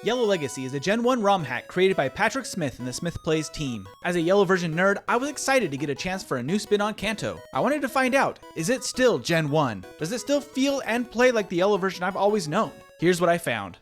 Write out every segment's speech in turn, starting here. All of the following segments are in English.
Yellow Legacy is a Gen 1 ROM hack created by Patrick Smith and the Smith Plays team. As a Yellow version nerd, I was excited to get a chance for a new spin on Kanto. I wanted to find out, is it still Gen 1? Does it still feel and play like the Yellow version I've always known? Here's what I found.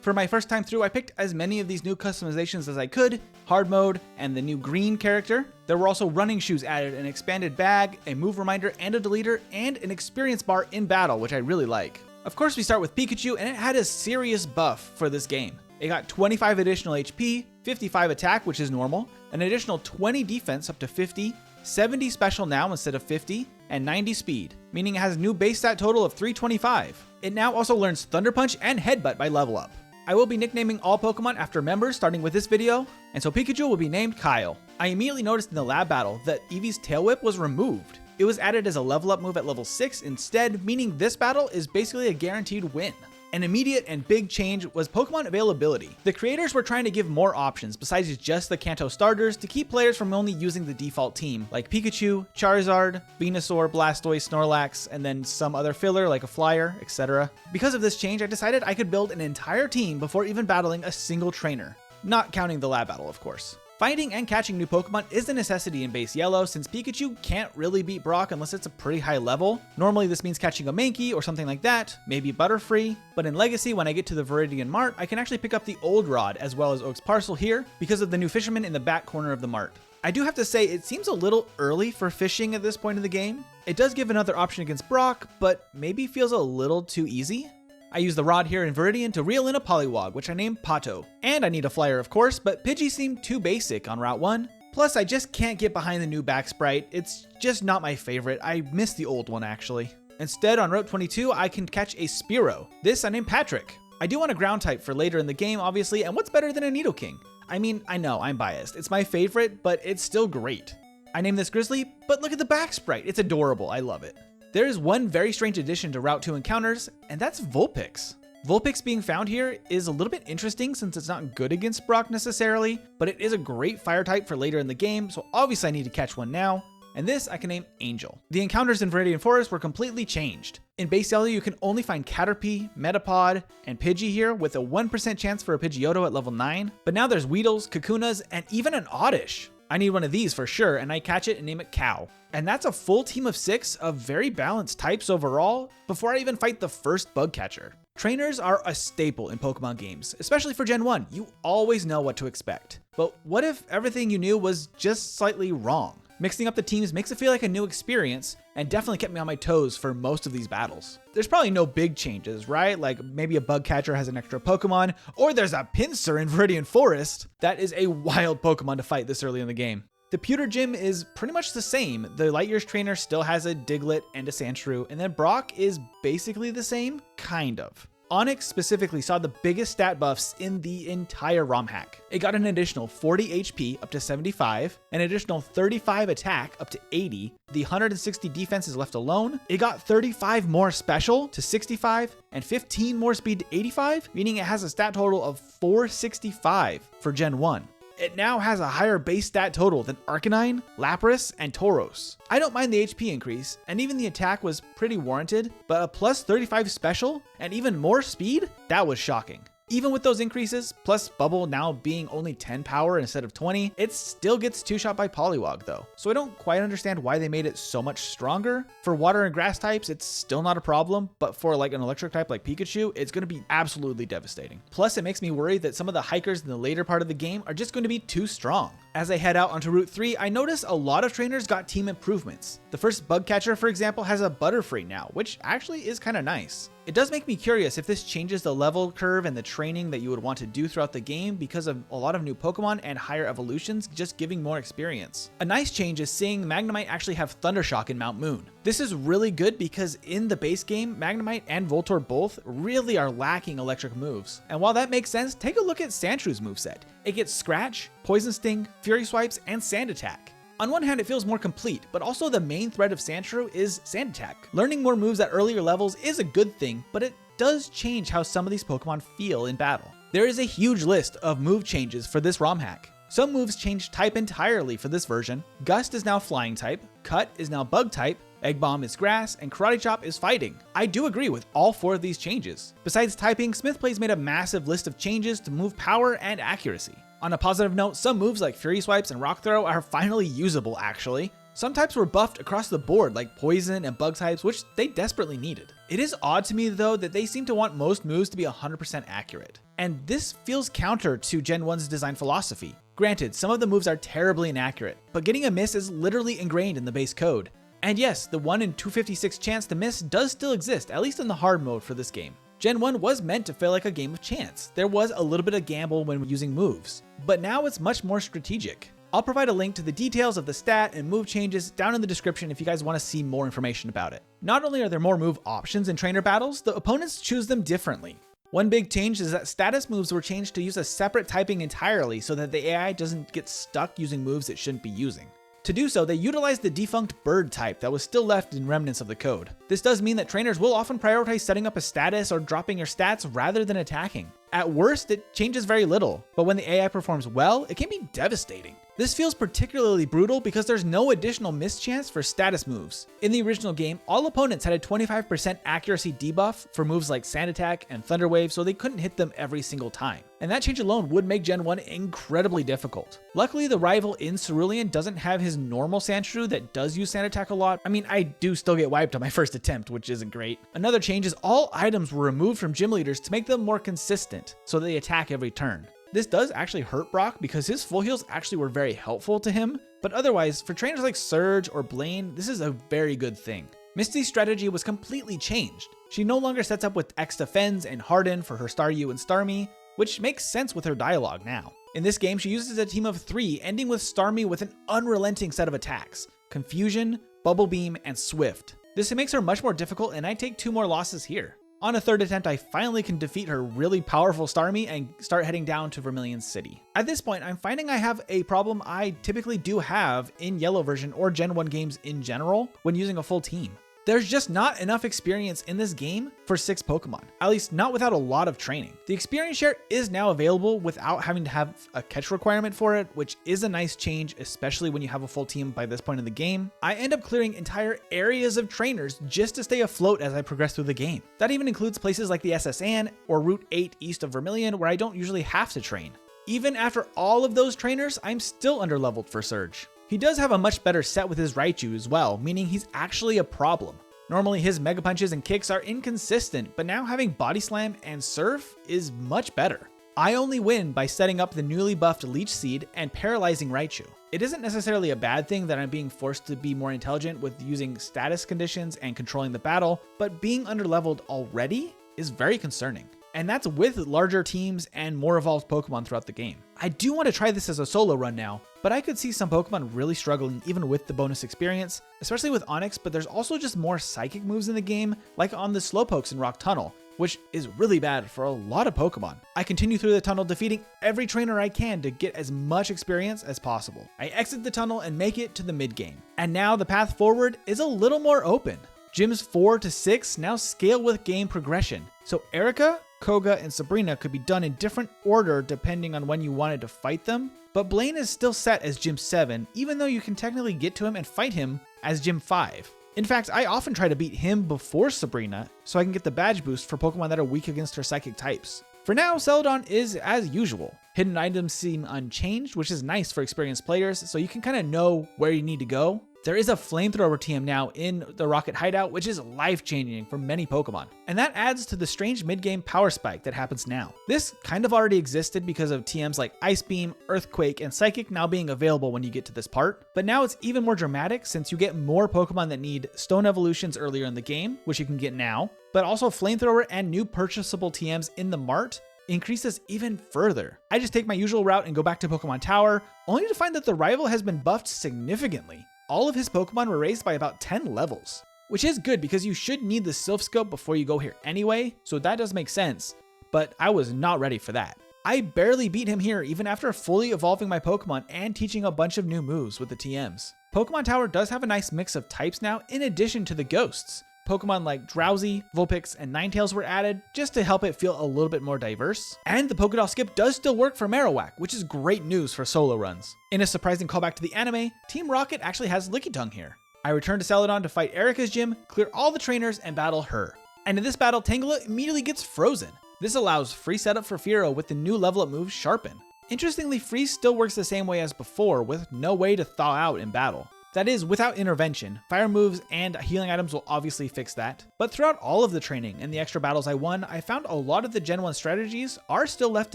For my first time through, I picked as many of these new customizations as I could, hard mode, and the new green character. There were also running shoes added, an expanded bag, a move reminder and a deleter, and an experience bar in battle, which I really like. Of course, we start with Pikachu, and it had a serious buff for this game. It got 25 additional HP, 55 attack, which is normal, an additional 20 defense up to 50, 70 special now instead of 50, and 90 speed, meaning it has a new base stat total of 325. It now also learns Thunder Punch and Headbutt by level up. I will be nicknaming all Pokemon after members starting with this video, and so Pikachu will be named Kyle. I immediately noticed in the lab battle that Eevee's Tail Whip was removed. It was added as a level up move at level 6 instead, meaning this battle is basically a guaranteed win. An immediate and big change was Pokemon availability. The creators were trying to give more options besides just the Kanto starters to keep players from only using the default team, like Pikachu, Charizard, Venusaur, Blastoise, Snorlax, and then some other filler like a Flyer, etc. Because of this change, I decided I could build an entire team before even battling a single trainer. Not counting the lab battle, of course. Finding and catching new Pokemon is a necessity in base Yellow since Pikachu can't really beat Brock unless it's a pretty high level. Normally this means catching a Mankey or something like that, maybe Butterfree, but in Legacy when I get to the Viridian Mart, I can actually pick up the Old Rod as well as Oak's Parcel here because of the new fisherman in the back corner of the mart. I do have to say it seems a little early for fishing at this point in the game. It does give another option against Brock, but maybe feels a little too easy. I use the rod here in Viridian to reel in a Poliwag, which I named Pato. And I need a Flyer of course, but Pidgey seemed too basic on Route 1. Plus I just can't get behind the new back sprite, it's just not my favorite, I miss the old one actually. Instead on Route 22 I can catch a Spearow. This I named Patrick. I do want a ground type for later in the game obviously, and what's better than a Nidoking? I mean, I know I'm biased, it's my favorite, but it's still great. I named this Grizzly, but look at the back sprite, it's adorable, I love it. There is one very strange addition to Route 2 encounters, and that's Vulpix. Vulpix being found here is a little bit interesting since it's not good against Brock necessarily, but it is a great fire type for later in the game, so obviously I need to catch one now, and this I can name Angel. The encounters in Viridian Forest were completely changed. In base Yellow you can only find Caterpie, Metapod, and Pidgey here with a 1% chance for a Pidgeotto at level 9, but now there's Weedles, Kakunas, and even an Oddish. I need one of these for sure, and I catch it and name it Cow. And that's a full team of 6 of very balanced types overall before I even fight the first bug catcher. Trainers are a staple in Pokemon games, especially for Gen 1. You always know what to expect. But what if everything you knew was just slightly wrong? Mixing up the teams makes it feel like a new experience and definitely kept me on my toes for most of these battles. There's probably no big changes, right? Like maybe a bug catcher has an extra Pokemon, or there's a Pinsir in Viridian Forest. That is a wild Pokemon to fight this early in the game. The Pewter Gym is pretty much the same. The Light Years trainer still has a Diglett and a Sandshrew, and then Brock is basically the same, kind of. Onix specifically saw the biggest stat buffs in the entire ROM hack. It got an additional 40 HP up to 75, an additional 35 attack up to 80, the 160 defense is left alone, it got 35 more special to 65, and 15 more speed to 85, meaning it has a stat total of 465 for Gen 1. It now has a higher base stat total than Arcanine, Lapras, and Tauros. I don't mind the HP increase, and even the attack was pretty warranted, but a plus 35 special and even more speed? That was shocking. Even with those increases, plus Bubble now being only 10 power instead of 20, it still gets 2-shot by Poliwag though. So I don't quite understand why they made it so much stronger. For water and grass types, it's still not a problem, but for like an electric type like Pikachu, it's going to be absolutely devastating. Plus it makes me worry that some of the hikers in the later part of the game are just going to be too strong. As I head out onto Route 3, I notice a lot of trainers got team improvements. The first bug catcher, for example, has a Butterfree now, which actually is kind of nice. It does make me curious if this changes the level curve and the training that you would want to do throughout the game because of a lot of new Pokemon and higher evolutions just giving more experience. A nice change is seeing Magnemite actually have Thundershock in Mount Moon. This is really good because in the base game, Magnemite and Voltorb both really are lacking electric moves. And while that makes sense, take a look at Sandshrew's moveset. It gets Scratch, Poison Sting, Fury Swipes, and Sand Attack. On one hand, it feels more complete, but also the main thread of Sandshrew is Sand Attack. Learning more moves at earlier levels is a good thing, but it does change how some of these Pokemon feel in battle. There is a huge list of move changes for this ROM hack. Some moves change type entirely for this version. Gust is now Flying type, Cut is now Bug type, Egg Bomb is grass, and Karate Chop is fighting. I do agree with all 4 of these changes. Besides typing, Smithplays made a massive list of changes to move power and accuracy. On a positive note, some moves like Fury Swipes and Rock Throw are finally usable actually. Some types were buffed across the board like Poison and Bug types, which they desperately needed. It is odd to me though that they seem to want most moves to be 100% accurate. And this feels counter to Gen 1's design philosophy. Granted, some of the moves are terribly inaccurate, but getting a miss is literally ingrained in the base code. And yes, the 1 in 256 chance to miss does still exist, at least in the hard mode for this game. Gen 1 was meant to feel like a game of chance. There was a little bit of gamble when using moves, but now it's much more strategic. I'll provide a link to the details of the stat and move changes down in the description if you guys want to see more information about it. Not only are there more move options in trainer battles, the opponents choose them differently. One big change is that status moves were changed to use a separate typing entirely so that the AI doesn't get stuck using moves it shouldn't be using. To do so, they utilized the defunct bird type that was still left in remnants of the code. This does mean that trainers will often prioritize setting up a status or dropping your stats rather than attacking. At worst, it changes very little, but when the AI performs well, it can be devastating. This feels particularly brutal because there's no additional miss chance for status moves. In the original game, all opponents had a 25% accuracy debuff for moves like Sand Attack and Thunder Wave, so they couldn't hit them every single time. And that change alone would make Gen 1 incredibly difficult. Luckily, the rival in Cerulean doesn't have his normal Sandshrew that does use Sand Attack a lot. I mean, I do still get wiped on my first attempt, which isn't great. Another change is all items were removed from gym leaders to make them more consistent, so they attack every turn. This does actually hurt Brock because his full heals actually were very helpful to him, but otherwise, for trainers like Surge or Blaine, this is a very good thing. Misty's strategy was completely changed. She no longer sets up with X Defends and Harden for her Staryu and Starmie, which makes sense with her dialogue now. In this game, she uses a team of 3, ending with Starmie with an unrelenting set of attacks: Confusion, Bubble Beam, and Swift. This makes her much more difficult, and I take 2 more losses here. On a 3rd attempt, I finally can defeat her really powerful Starmie and start heading down to Vermilion City. At this point, I'm finding I have a problem I typically do have in Yellow version or Gen 1 games in general when using a full team. There's just not enough experience in this game for 6 Pokemon, at least not without a lot of training. The experience share is now available without having to have a catch requirement for it, which is a nice change, especially when you have a full team by this point in the game. I end up clearing entire areas of trainers just to stay afloat as I progress through the game. That even includes places like the SSN or Route 8 east of Vermilion where I don't usually have to train. Even after all of those trainers, I'm still underleveled for Surge. He does have a much better set with his Raichu as well, meaning he's actually a problem. Normally his Mega Punches and kicks are inconsistent, but now having Body Slam and Surf is much better. I only win by setting up the newly buffed Leech Seed and paralyzing Raichu. It isn't necessarily a bad thing that I'm being forced to be more intelligent with using status conditions and controlling the battle, but being underleveled already is very concerning. And that's with larger teams and more evolved Pokemon throughout the game. I do want to try this as a solo run now, but I could see some Pokemon really struggling even with the bonus experience, especially with Onix, but there's also just more psychic moves in the game, like on the Slowpokes in Rock Tunnel, which is really bad for a lot of Pokemon. I continue through the tunnel defeating every trainer I can to get as much experience as possible. I exit the tunnel and make it to the mid-game. And now the path forward is a little more open. Gyms 4 to 6 now scale with game progression, so Erica, Koga, and Sabrina could be done in different order depending on when you wanted to fight them, but Blaine is still set as Gym 7, even though you can technically get to him and fight him as Gym 5. In fact, I often try to beat him before Sabrina, so I can get the badge boost for Pokemon that are weak against her psychic types. For now, Celadon is as usual. Hidden items seem unchanged, which is nice for experienced players, so you can kind of know where you need to go. There is a flamethrower TM now in the Rocket Hideout, which is life-changing for many Pokemon. And that adds to the strange mid-game power spike that happens now. This kind of already existed because of TMs like Ice Beam, Earthquake, and Psychic now being available when you get to this part. But now it's even more dramatic since you get more Pokemon that need Stone Evolutions earlier in the game, which you can get now, but also Flamethrower and new purchasable TMs in the Mart increases even further. I just take my usual route and go back to Pokemon Tower, only to find that the rival has been buffed significantly. All of his Pokemon were raised by about 10 levels, which is good because you should need the Silph Scope before you go here anyway, so that does make sense, but I was not ready for that. I barely beat him here even after fully evolving my Pokemon and teaching a bunch of new moves with the TMs. Pokemon Tower does have a nice mix of types now in addition to the ghosts. Pokemon like Drowsy, Vulpix, and Ninetales were added just to help it feel a little bit more diverse. And the Pokédoll skip does still work for Marowak, which is great news for solo runs. In a surprising callback to the anime, Team Rocket actually has Lickitung here. I return to Celadon to fight Erica's gym, clear all the trainers, and battle her. And in this battle, Tangela immediately gets frozen. This allows free setup for Firo with the new level up move Sharpen. Interestingly, freeze still works the same way as before, with no way to thaw out in battle. That is, without intervention. Fire moves and healing items will obviously fix that. But throughout all of the training and the extra battles I won, I found a lot of the Gen 1 strategies are still left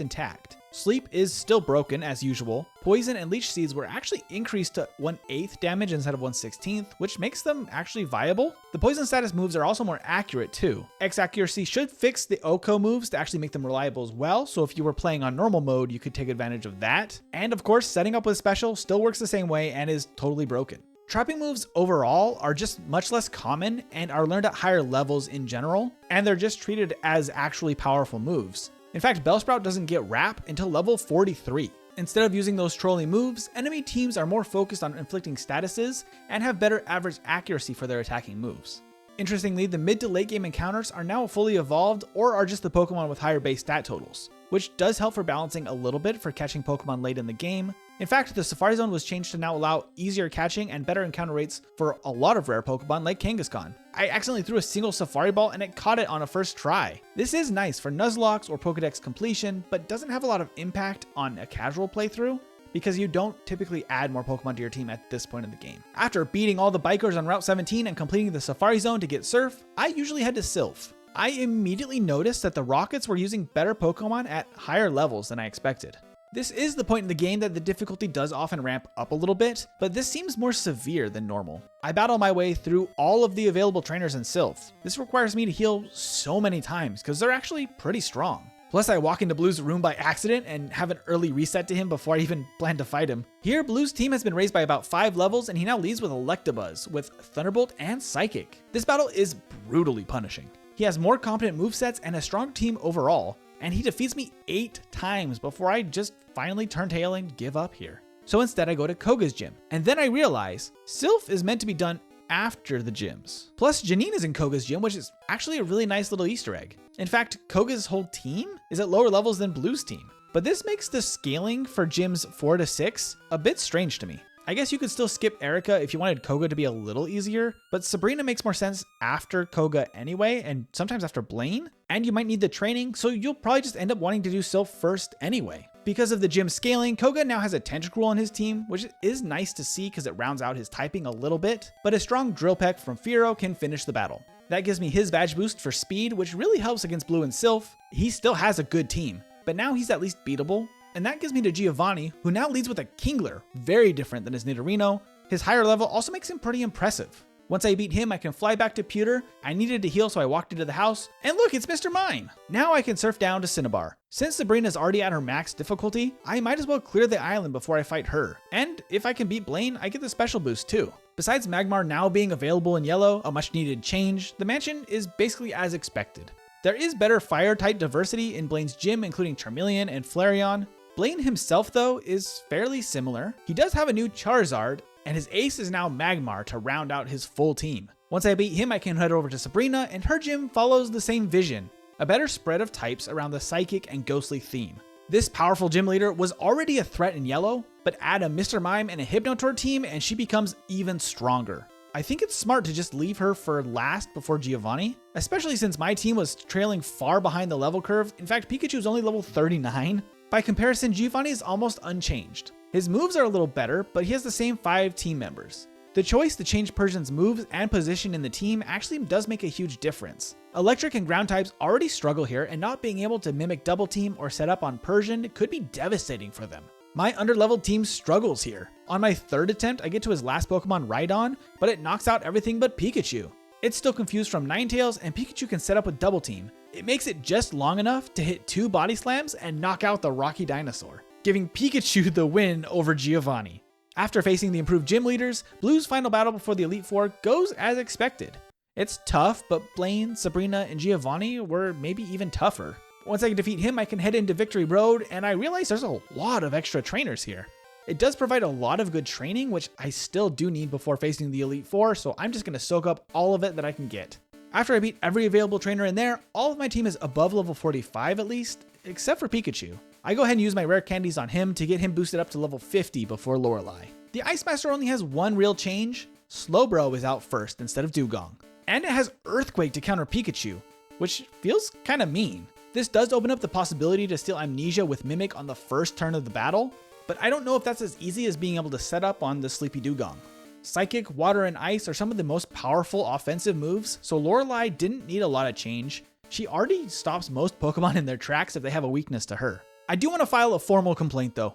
intact. Sleep is still broken as usual. Poison and Leech Seeds were actually increased to 1/8 damage instead of 1/16, which makes them actually viable. The poison status moves are also more accurate too. X accuracy should fix the Oko moves to actually make them reliable as well, so if you were playing on normal mode, you could take advantage of that. And of course, setting up with special still works the same way and is totally broken. Trapping moves overall are just much less common and are learned at higher levels in general, and they're just treated as actually powerful moves. In fact, Bellsprout doesn't get wrap until level 43. Instead of using those trolling moves, enemy teams are more focused on inflicting statuses and have better average accuracy for their attacking moves. Interestingly, the mid to late game encounters are now fully evolved or are just the Pokemon with higher base stat totals, which does help for balancing a little bit for catching Pokemon late in the game. In fact, the Safari Zone was changed to now allow easier catching and better encounter rates for a lot of rare Pokemon like Kangaskhan. I accidentally threw a single Safari Ball and it caught it on a first try. This is nice for Nuzlocke or Pokedex completion, but doesn't have a lot of impact on a casual playthrough because you don't typically add more Pokemon to your team at this point in the game. After beating all the bikers on Route 17 and completing the Safari Zone to get Surf, I usually head to Sylph. I immediately noticed that the Rockets were using better Pokemon at higher levels than I expected. This is the point in the game that the difficulty does often ramp up a little bit, but this seems more severe than normal. I battle my way through all of the available trainers in Sylph. This requires me to heal so many times because they're actually pretty strong. Plus I walk into Blue's room by accident and have an early reset to him before I even plan to fight him. Here, Blue's team has been raised by about 5 levels and he now leads with Electabuzz, with Thunderbolt and Psychic. This battle is brutally punishing. He has more competent movesets and a strong team overall, and he defeats me 8 times before I just finally turn tail and give up here. So instead I go to Koga's gym, and then I realize Sylph is meant to be done after the gyms. Plus Janine is in Koga's gym, which is actually a really nice little Easter egg. In fact, Koga's whole team is at lower levels than Blue's team, but this makes the scaling for gyms 4 to 6 a bit strange to me. I guess you could still skip Erica if you wanted Koga to be a little easier, but Sabrina makes more sense after Koga anyway, and sometimes after Blaine, and you might need the training, so you'll probably just end up wanting to do Sylph first anyway. Because of the gym scaling, Koga now has a Tentacruel on his team, which is nice to see because it rounds out his typing a little bit, but a strong Drill Peck from Firo can finish the battle. That gives me his badge boost for speed, which really helps against Blue and Sylph. He still has a good team, but now he's at least beatable. And that gives me to Giovanni, who now leads with a Kingler, very different than his Nidorino. His higher level also makes him pretty impressive. Once I beat him, I can fly back to Pewter. I needed to heal, so I walked into the house, and look, it's Mr. Mime! Now I can surf down to Cinnabar. Since Sabrina's already at her max difficulty, I might as well clear the island before I fight her. And if I can beat Blaine, I get the special boost too. Besides Magmar now being available in yellow, a much needed change, the mansion is basically as expected. There is better fire type diversity in Blaine's gym, including Charmeleon and Flareon. Blaine himself, though, is fairly similar. He does have a new Charizard, and his ace is now Magmar to round out his full team. Once I beat him, I can head over to Sabrina, and her gym follows the same vision, a better spread of types around the Psychic and Ghostly theme. This powerful gym leader was already a threat in yellow, but add a Mr. Mime and a Hypnotor team, and she becomes even stronger. I think it's smart to just leave her for last before Giovanni, especially since my team was trailing far behind the level curve. In fact, Pikachu is only level 39. By comparison, Giovanni is almost unchanged. His moves are a little better, but he has the same 5 team members. The choice to change Persian's moves and position in the team actually does make a huge difference. Electric and ground types already struggle here, and not being able to mimic double team or set up on Persian could be devastating for them. My underleveled team struggles here. On my 3rd attempt, I get to his last Pokemon Rhydon, but it knocks out everything but Pikachu. It's still confused from Ninetales, and Pikachu can set up with double team. It makes it just long enough to hit 2 body slams and knock out the Rocky Dinosaur, giving Pikachu the win over Giovanni. After facing the improved gym leaders, Blue's final battle before the Elite Four goes as expected. It's tough, but Blaine, Sabrina, and Giovanni were maybe even tougher. Once I defeat him, I can head into Victory Road, and I realize there's a lot of extra trainers here. It does provide a lot of good training, which I still do need before facing the Elite Four, so I'm just going to soak up all of it that I can get. After I beat every available trainer in there, all of my team is above level 45 at least, except for Pikachu. I go ahead and use my rare candies on him to get him boosted up to level 50 before Lorelei. The Ice Master only has one real change. Slowbro is out first instead of Dugong. And it has Earthquake to counter Pikachu, which feels kinda mean. This does open up the possibility to steal Amnesia with Mimic on the first turn of the battle, but I don't know if that's as easy as being able to set up on the Sleepy Dugong. Psychic, Water, and Ice are some of the most powerful offensive moves, so Lorelei didn't need a lot of change. She already stops most Pokemon in their tracks if they have a weakness to her. I do want to file a formal complaint though.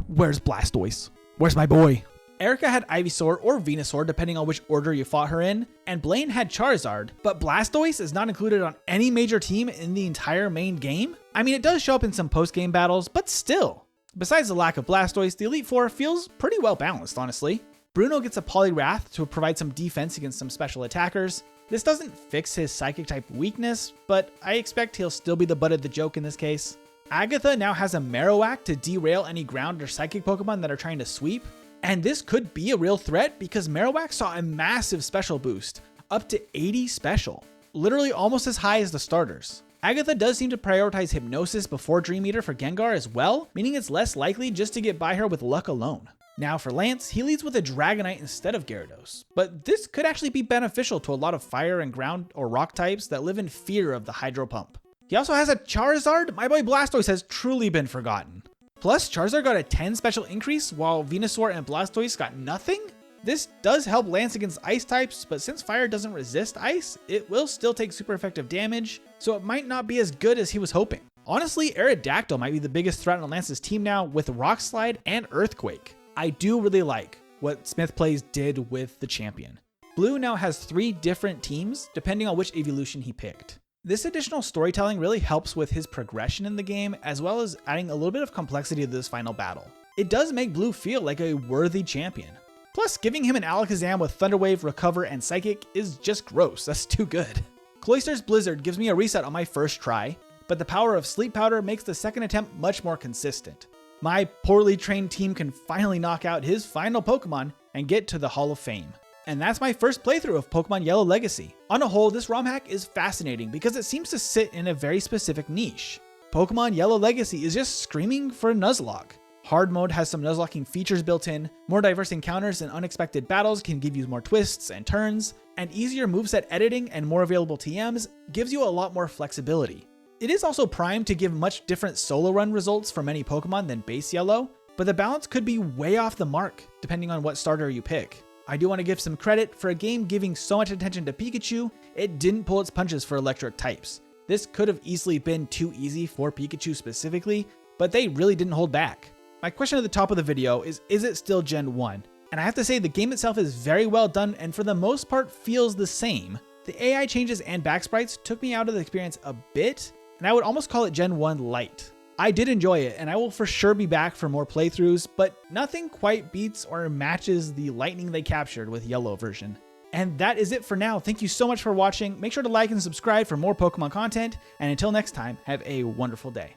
Where's Blastoise? Where's my boy? Erica had Ivysaur or Venusaur depending on which order you fought her in, and Blaine had Charizard, but Blastoise is not included on any major team in the entire main game? I mean, it does show up in some post-game battles, but still. Besides the lack of Blastoise, the Elite Four feels pretty well balanced, honestly. Bruno gets a Poliwrath to provide some defense against some special attackers. This doesn't fix his Psychic type weakness, but I expect he'll still be the butt of the joke in this case. Agatha now has a Marowak to derail any ground or Psychic Pokemon that are trying to sweep. And this could be a real threat because Marowak saw a massive special boost, up to 80 special, literally almost as high as the starters. Agatha does seem to prioritize Hypnosis before Dream Eater for Gengar as well, meaning it's less likely just to get by her with luck alone. Now for Lance, he leads with a Dragonite instead of Gyarados, but this could actually be beneficial to a lot of fire and ground or rock types that live in fear of the Hydro Pump. He also has a Charizard. My boy Blastoise has truly been forgotten. Plus, Charizard got a 10 special increase, while Venusaur and Blastoise got nothing? This does help Lance against ice types, but since fire doesn't resist ice, it will still take super effective damage, so it might not be as good as he was hoping. Honestly, Aerodactyl might be the biggest threat on Lance's team now with Rock Slide and Earthquake. I do really like what Smith Plays did with the champion. Blue now has 3 different teams, depending on which evolution he picked. This additional storytelling really helps with his progression in the game, as well as adding a little bit of complexity to this final battle. It does make Blue feel like a worthy champion. Plus, giving him an Alakazam with Thunder Wave, Recover, and Psychic is just gross. That's too good. Cloyster's Blizzard gives me a reset on my first try, but the power of Sleep Powder makes the second attempt much more consistent. My poorly trained team can finally knock out his final Pokemon and get to the Hall of Fame. And that's my first playthrough of Pokemon Yellow Legacy. On a whole, this ROM hack is fascinating because it seems to sit in a very specific niche. Pokemon Yellow Legacy is just screaming for a Nuzlocke. Hard mode has some Nuzlocking features built in, more diverse encounters and unexpected battles can give you more twists and turns, and easier moveset editing and more available TMs gives you a lot more flexibility. It is also primed to give much different solo run results for many Pokemon than base Yellow, but the balance could be way off the mark depending on what starter you pick. I do want to give some credit for a game giving so much attention to Pikachu, it didn't pull its punches for electric types. This could have easily been too easy for Pikachu specifically, but they really didn't hold back. My question at the top of the video is it still Gen 1? And I have to say the game itself is very well done and for the most part feels the same. The AI changes and back sprites took me out of the experience a bit, and I would almost call it Gen 1 light. I did enjoy it, and I will for sure be back for more playthroughs, but nothing quite beats or matches the lightning they captured with Yellow version. And that is it for now. Thank you so much for watching. Make sure to like and subscribe for more Pokemon content, and until next time, have a wonderful day.